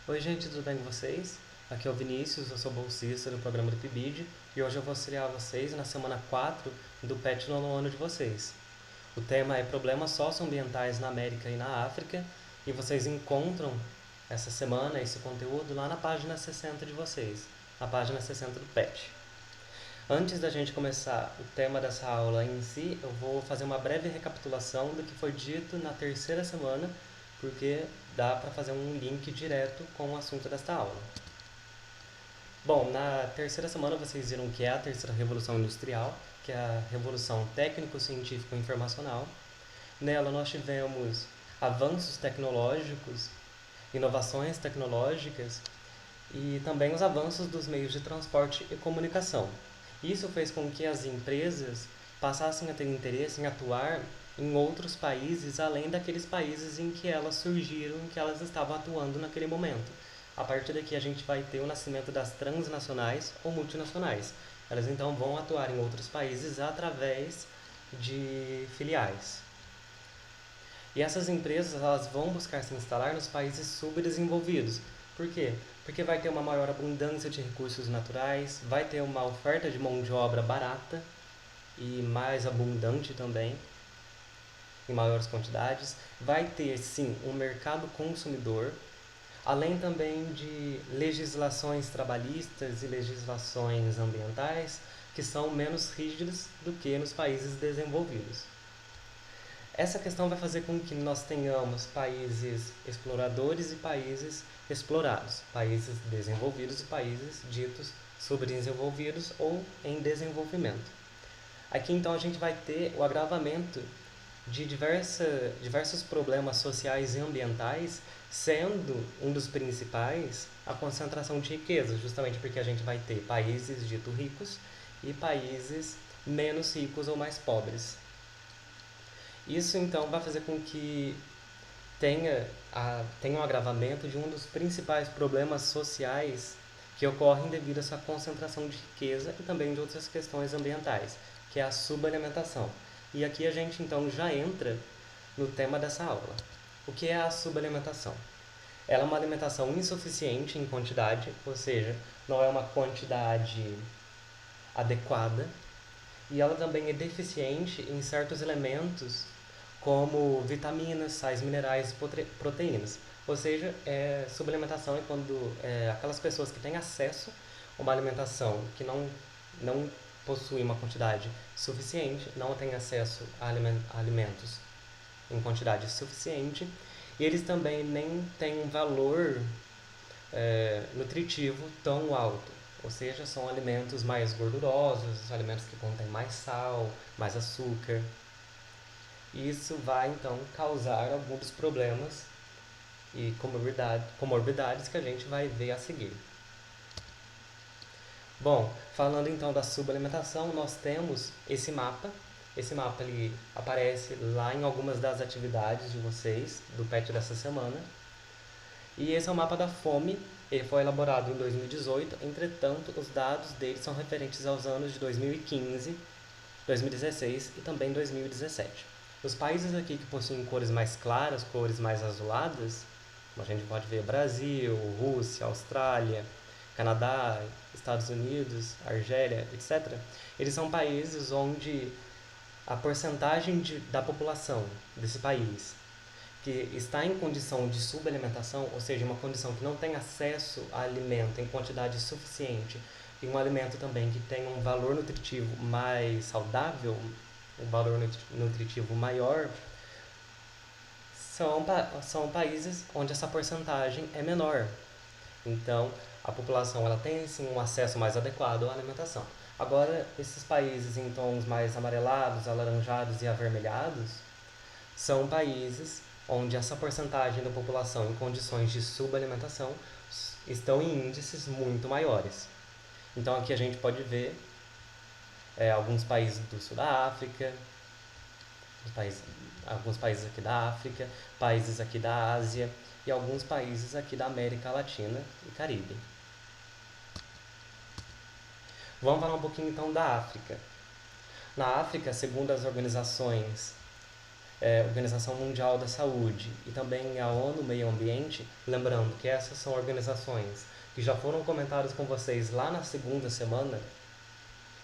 Oi gente, tudo bem com vocês? Aqui é o Vinícius, eu sou bolsista do programa do PIBID e hoje eu vou auxiliar vocês na semana 4 do PET no ano de vocês. O tema é Problemas Socioambientais na América e na África e vocês encontram essa semana esse conteúdo lá na página 60 de vocês, na página 60 do PET. Antes da gente começar o tema dessa aula em si, eu vou fazer uma breve recapitulação do que foi dito na terceira semana, porque dá para fazer um link direto com o assunto desta aula. Bom, na terceira semana vocês viram que é a terceira revolução industrial, que é a revolução técnico-científico-informacional. Nela nós tivemos avanços tecnológicos, inovações tecnológicas e também os avanços dos meios de transporte e comunicação. Isso fez com que as empresas passassem a ter interesse em atuar em outros países além daqueles países em que elas surgiram, em que elas estavam atuando naquele momento. A partir daqui a gente vai ter o nascimento das transnacionais ou multinacionais. Elas então vão atuar em outros países através de filiais. E essas empresas elas vão buscar se instalar nos países subdesenvolvidos. Por quê? Porque vai ter uma maior abundância de recursos naturais, vai ter uma oferta de mão de obra barata e mais abundante também, em maiores quantidades. Vai ter, sim, um mercado consumidor, além também de legislações trabalhistas e legislações ambientais que são menos rígidas do que nos países desenvolvidos. Essa questão vai fazer com que nós tenhamos países exploradores e países explorados, países desenvolvidos e países ditos subdesenvolvidos ou em desenvolvimento. Aqui então a gente vai ter o agravamento de diversos problemas sociais e ambientais, sendo um dos principais a concentração de riqueza, justamente porque a gente vai ter países ditos ricos e países menos ricos ou mais pobres. Isso então vai fazer com que tenha um agravamento de um dos principais problemas sociais que ocorrem devido a essa concentração de riqueza e também de outras questões ambientais, que é a subalimentação. E aqui a gente então já entra no tema dessa aula. O que é a subalimentação? Ela é uma alimentação insuficiente em quantidade, ou seja, não é uma quantidade adequada, e ela também é deficiente em certos elementos como vitaminas, sais minerais e proteínas. Ou seja, suplementação é quando aquelas pessoas que têm acesso a uma alimentação que não possui uma quantidade suficiente, não têm acesso a alimentos em quantidade suficiente, e eles também nem têm um valor nutritivo tão alto. Ou seja, são alimentos mais gordurosos, alimentos que contêm mais sal, mais açúcar. Isso vai então causar alguns problemas e comorbidades que a gente vai ver a seguir. Bom, falando então da subalimentação, nós temos esse mapa. Esse mapa ele aparece lá em algumas das atividades de vocês, do PET dessa semana. E esse é o mapa da fome. Ele foi elaborado em 2018, entretanto, os dados dele são referentes aos anos de 2015, 2016 e também 2017. Os países aqui que possuem cores mais claras, cores mais azuladas, como a gente pode ver Brasil, Rússia, Austrália, Canadá, Estados Unidos, Argélia, etc., eles são países onde a porcentagem da população desse país que está em condição de subalimentação, ou seja, uma condição que não tem acesso a alimento em quantidade suficiente e um alimento também que tem um valor nutritivo mais saudável, um valor nutritivo maior, são países onde essa porcentagem é menor. Então, a população ela tem sim um acesso mais adequado à alimentação. Agora, esses países em tons mais amarelados, alaranjados e avermelhados são países onde essa porcentagem da população em condições de subalimentação estão em índices muito maiores. Então, aqui a gente pode ver alguns países do sul da África, alguns países aqui da África, países aqui da Ásia e alguns países aqui da América Latina e Caribe. Vamos falar um pouquinho então da África. Na África, segundo as organizações Organização Mundial da Saúde e também a ONU Meio Ambiente, lembrando que essas são organizações que já foram comentadas com vocês lá na segunda semana.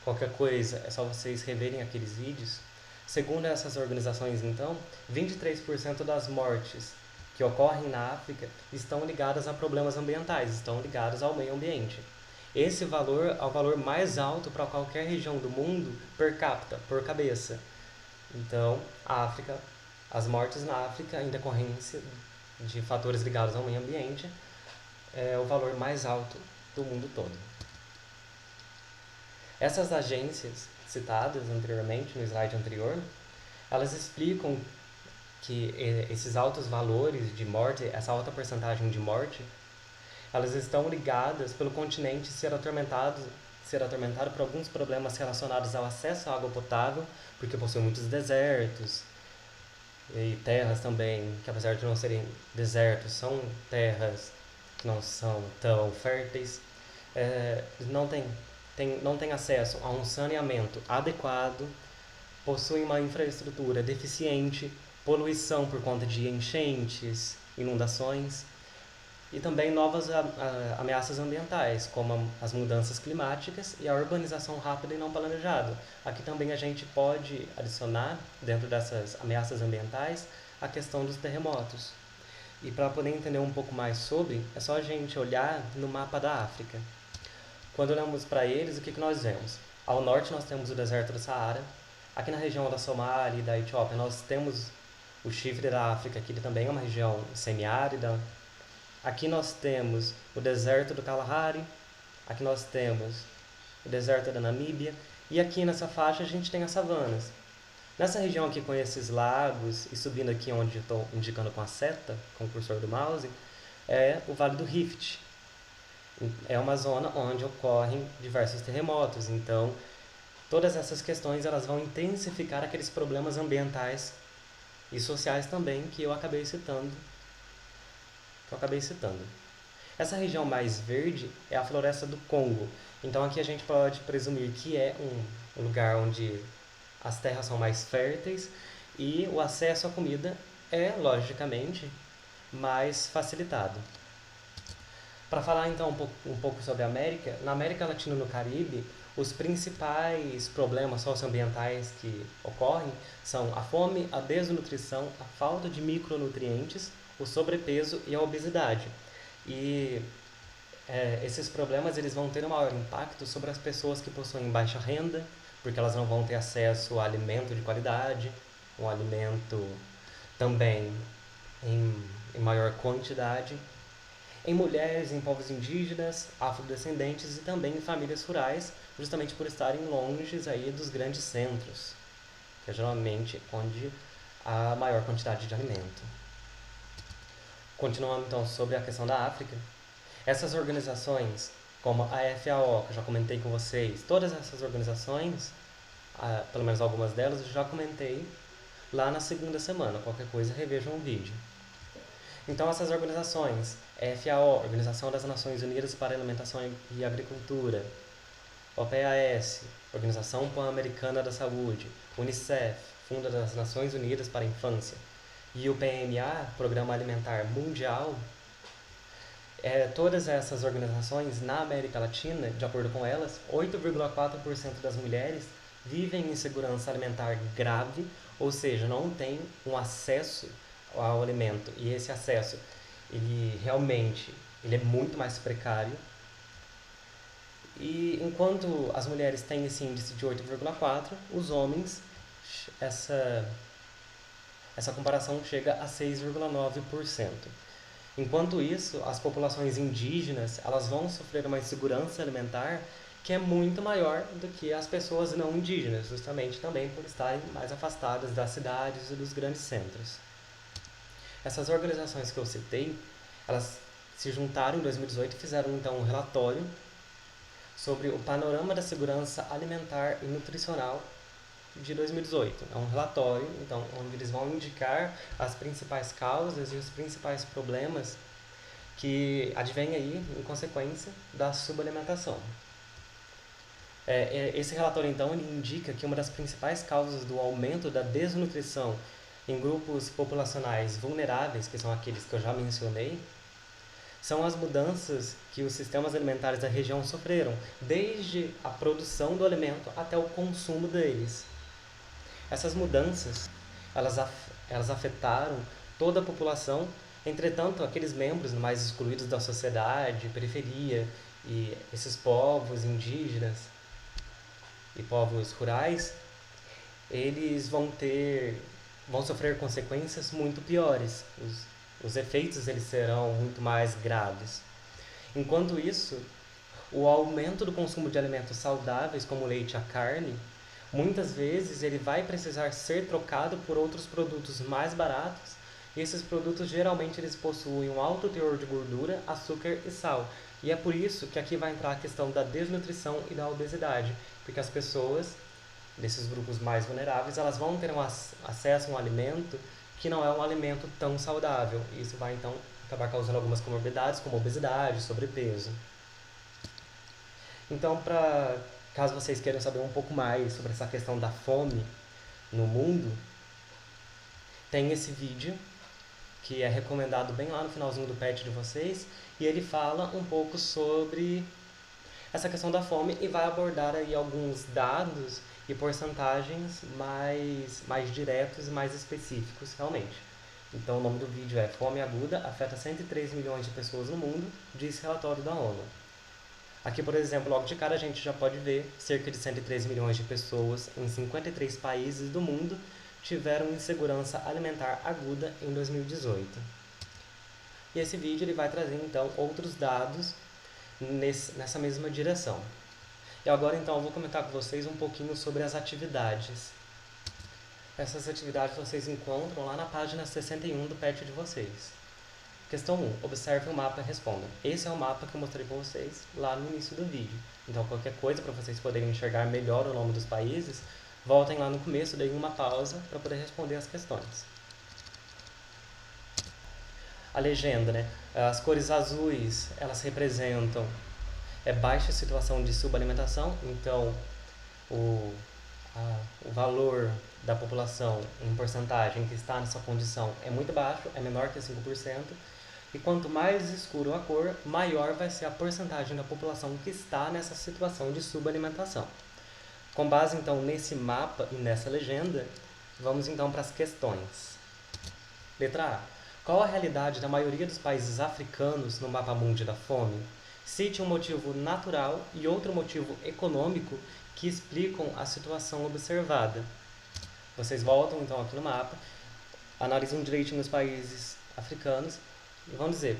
Qualquer coisa, é só vocês reverem aqueles vídeos. Segundo essas organizações, então, 23% das mortes que ocorrem na África estão ligadas a problemas ambientais, estão ligadas ao meio ambiente. Esse valor é o valor mais alto para qualquer região do mundo per capita, por cabeça. Então, as mortes na África em decorrência de fatores ligados ao meio ambiente é o valor mais alto do mundo todo. Essas agências citadas anteriormente, no slide anterior, elas explicam que esses altos valores de morte, essa alta porcentagem de morte, elas estão ligadas pelo continente ser atormentado por alguns problemas relacionados ao acesso à água potável, porque possui muitos desertos e terras também, que apesar de não serem desertos, são terras que não são tão férteis, não tem acesso a um saneamento adequado, possuem uma infraestrutura deficiente, poluição por conta de enchentes, inundações, e também novas ameaças ambientais, como as mudanças climáticas e a urbanização rápida e não planejada. Aqui também a gente pode adicionar, dentro dessas ameaças ambientais, a questão dos terremotos. E para poder entender um pouco mais sobre, é só a gente olhar no mapa da África. Quando olhamos para eles, o que nós vemos? Ao norte nós temos o deserto do Saara. Aqui na região da Somália e da Etiópia nós temos o chifre da África, que também é uma região semiárida. Aqui nós temos o deserto do Kalahari, aqui nós temos o deserto da Namíbia, e aqui nessa faixa a gente tem as savanas. Nessa região aqui com esses lagos, e subindo aqui onde estou indicando com a seta, com o cursor do mouse, é o Vale do Rift. É uma zona onde ocorrem diversos terremotos, então todas essas questões elas vão intensificar aqueles problemas ambientais e sociais também que eu acabei citando. Essa região mais verde é a floresta do Congo. Então aqui a gente pode presumir que é um lugar onde as terras são mais férteis e o acesso à comida é, logicamente, mais facilitado. Para falar então um pouco sobre a América, na América Latina e no Caribe, os principais problemas socioambientais que ocorrem são a fome, a desnutrição, a falta de micronutrientes, o sobrepeso e a obesidade. E esses problemas eles vão ter um maior impacto sobre as pessoas que possuem baixa renda, porque elas não vão ter acesso a alimento de qualidade, um alimento também em maior quantidade, em mulheres, em povos indígenas, afrodescendentes e também em famílias rurais, justamente por estarem longe aí dos grandes centros, que é geralmente onde há a maior quantidade de alimento. Continuando então sobre a questão da África, essas organizações, como a FAO, que eu já comentei com vocês, todas essas organizações, pelo menos algumas delas, eu já comentei lá na segunda semana. Qualquer coisa, revejam o vídeo. Então, essas organizações, FAO, Organização das Nações Unidas para a Alimentação e Agricultura, OPAS, Organização Pan-Americana da Saúde, UNICEF, Fundo das Nações Unidas para a Infância, e o PMA, Programa Alimentar Mundial, todas essas organizações na América Latina, de acordo com elas, 8,4% das mulheres vivem em insegurança alimentar grave, ou seja, não têm um acesso ao alimento. E esse acesso, ele é muito mais precário. E enquanto as mulheres têm esse índice de 8,4%, os homens, essa comparação chega a 6,9%. Enquanto isso, as populações indígenas elas vão sofrer uma insegurança alimentar que é muito maior do que as pessoas não indígenas, justamente também por estarem mais afastadas das cidades e dos grandes centros. Essas organizações que eu citei, elas se juntaram em 2018 e fizeram então um relatório sobre o panorama da segurança alimentar e nutricional de 2018. É um relatório, então, onde eles vão indicar as principais causas e os principais problemas que advêm aí em consequência da subalimentação. Esse relatório, então, ele indica que uma das principais causas do aumento da desnutrição em grupos populacionais vulneráveis, que são aqueles que eu já mencionei, são as mudanças que os sistemas alimentares da região sofreram, desde a produção do alimento até o consumo deles. Essas mudanças, elas afetaram toda a população, entretanto, aqueles membros mais excluídos da sociedade, periferia, e esses povos indígenas e povos rurais, eles vão sofrer consequências muito piores. Os efeitos eles serão muito mais graves. Enquanto isso, o aumento do consumo de alimentos saudáveis, como o leite e a carne, muitas vezes ele vai precisar ser trocado por outros produtos mais baratos, e esses produtos geralmente eles possuem um alto teor de gordura, açúcar e sal. E é por isso que aqui vai entrar a questão da desnutrição e da obesidade, porque as pessoas desses grupos mais vulneráveis, elas vão ter acesso a um alimento que não é um alimento tão saudável. E isso vai então acabar causando algumas comorbidades, como obesidade, sobrepeso. Então, caso vocês queiram saber um pouco mais sobre essa questão da fome no mundo, tem esse vídeo que é recomendado bem lá no finalzinho do pet de vocês, e ele fala um pouco sobre essa questão da fome e vai abordar aí alguns dados e porcentagens mais diretos e mais específicos realmente. Então o nome do vídeo é Fome Aguda afeta 103 milhões de pessoas no mundo, diz relatório da ONU. Aqui, por exemplo, logo de cara a gente já pode ver cerca de 103 milhões de pessoas em 53 países do mundo tiveram insegurança alimentar aguda em 2018. E esse vídeo ele vai trazer então outros dados nessa mesma direção. E agora então eu vou comentar com vocês um pouquinho sobre as atividades. Essas atividades vocês encontram lá na página 61 do pet de vocês. Questão 1. Observe o mapa e responda. Esse é o mapa que eu mostrei para vocês lá no início do vídeo. Então qualquer coisa para vocês poderem enxergar melhor o nome dos países, voltem lá no começo, deem uma pausa para poder responder as questões. A legenda, né? As cores azuis, elas representam baixa situação de subalimentação, então o valor da população em porcentagem que está nessa condição é muito baixo, é menor que 5%, e quanto mais escuro a cor, maior vai ser a porcentagem da população que está nessa situação de subalimentação. Com base então nesse mapa e nessa legenda, vamos então para as questões. Letra A. Qual a realidade da maioria dos países africanos no mapa mundi da fome? Cite um motivo natural e outro motivo econômico que explicam a situação observada. Vocês voltam então aqui no mapa, analisam direitinho os países africanos e vão dizer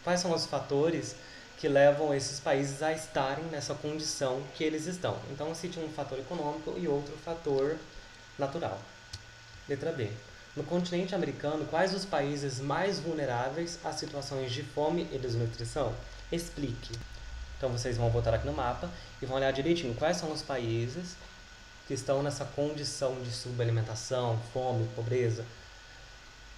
quais são os fatores que levam esses países a estarem nessa condição que eles estão. Então cite um fator econômico e outro fator natural. Letra B. No continente americano, quais os países mais vulneráveis a situações de fome e desnutrição? Explique. Então vocês vão voltar aqui no mapa e vão olhar direitinho quais são os países que estão nessa condição de subalimentação, fome, pobreza.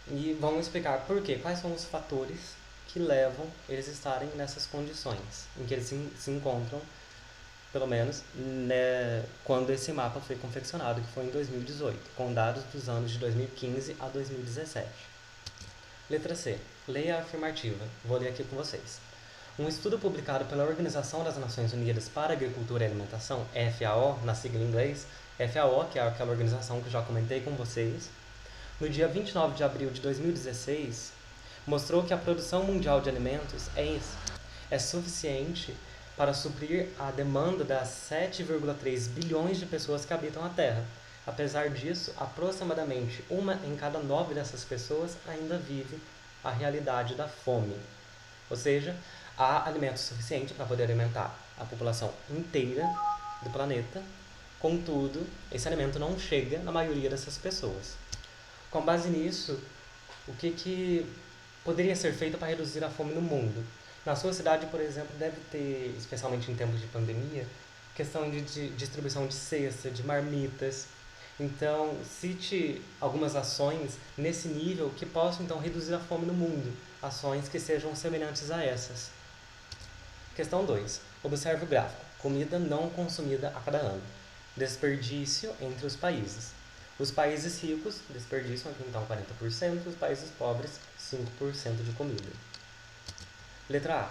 E vão explicar por quê, quais são os fatores que levam eles a estarem nessas condições, em que eles se encontram, pelo menos, né, quando esse mapa foi confeccionado, que foi em 2018, com dados dos anos de 2015 a 2017. Letra C. Leia a afirmativa. Vou ler aqui com vocês. Um estudo publicado pela Organização das Nações Unidas para a Agricultura e Alimentação, FAO, na sigla em inglês, FAO, que é aquela organização que eu já comentei com vocês, no dia 29 de abril de 2016, mostrou que a produção mundial de alimentos é suficiente para suprir a demanda das 7,3 bilhões de pessoas que habitam a Terra. Apesar disso, aproximadamente 1 em cada 9 dessas pessoas ainda vive a realidade da fome. Ou seja, há alimento suficiente para poder alimentar a população inteira do planeta, contudo, esse alimento não chega na maioria dessas pessoas. Com base nisso, o que poderia ser feito para reduzir a fome no mundo? Na sua cidade, por exemplo, deve ter, especialmente em tempos de pandemia, questão de distribuição de cesta, de marmitas. Então, cite algumas ações nesse nível que possam, então, reduzir a fome no mundo. Ações que sejam semelhantes a essas. Questão 2. Observe o gráfico. Comida não consumida a cada ano. Desperdício entre os países. Os países ricos desperdiçam aqui então 40%, os países pobres 5% de comida. Letra A.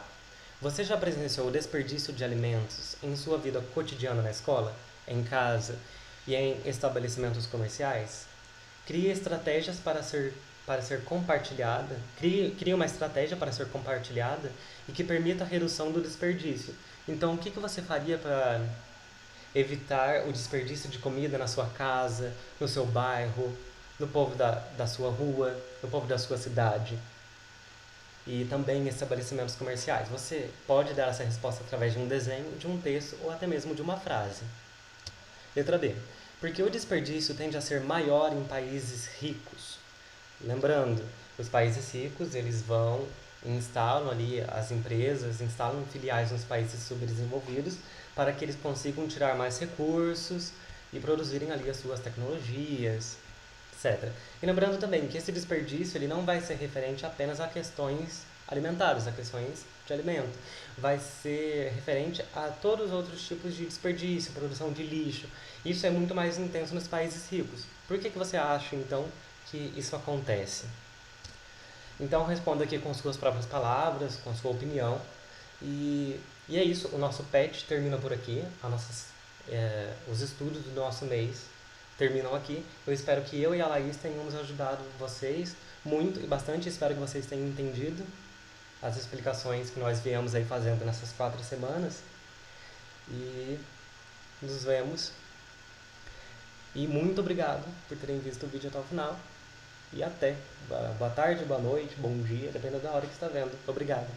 Você já presenciou o desperdício de alimentos em sua vida cotidiana na escola, em casa e em estabelecimentos comerciais? Crie estratégias para ser compartilhada, crie uma estratégia para ser compartilhada e que permita a redução do desperdício. Então, o que você faria para evitar o desperdício de comida na sua casa, no seu bairro, no povo da sua rua, no povo da sua cidade? E também em estabelecimentos comerciais. Você pode dar essa resposta através de um desenho, de um texto ou até mesmo de uma frase. Letra B. Porque o desperdício tende a ser maior em países ricos. Lembrando, os países ricos, eles vão e instalam ali as empresas, instalam filiais nos países subdesenvolvidos para que eles consigam tirar mais recursos e produzirem ali as suas tecnologias, etc. E lembrando também que esse desperdício ele não vai ser referente apenas a questões alimentares, a questões de alimento. Vai ser referente a todos os outros tipos de desperdício, produção de lixo. Isso é muito mais intenso nos países ricos. Por que você acha, então, que isso acontece? Então, responda aqui com suas próprias palavras, com sua opinião. E é isso, o nosso PET termina por aqui. Os estudos do nosso mês terminam aqui. Eu espero que eu e a Laís tenhamos ajudado vocês muito e bastante. Espero que vocês tenham entendido as explicações que nós viemos aí fazendo nessas 4 semanas. E nos vemos. E muito obrigado por terem visto o vídeo até o final. E até. Boa tarde, boa noite, bom dia, dependendo da hora que você está vendo. Obrigado.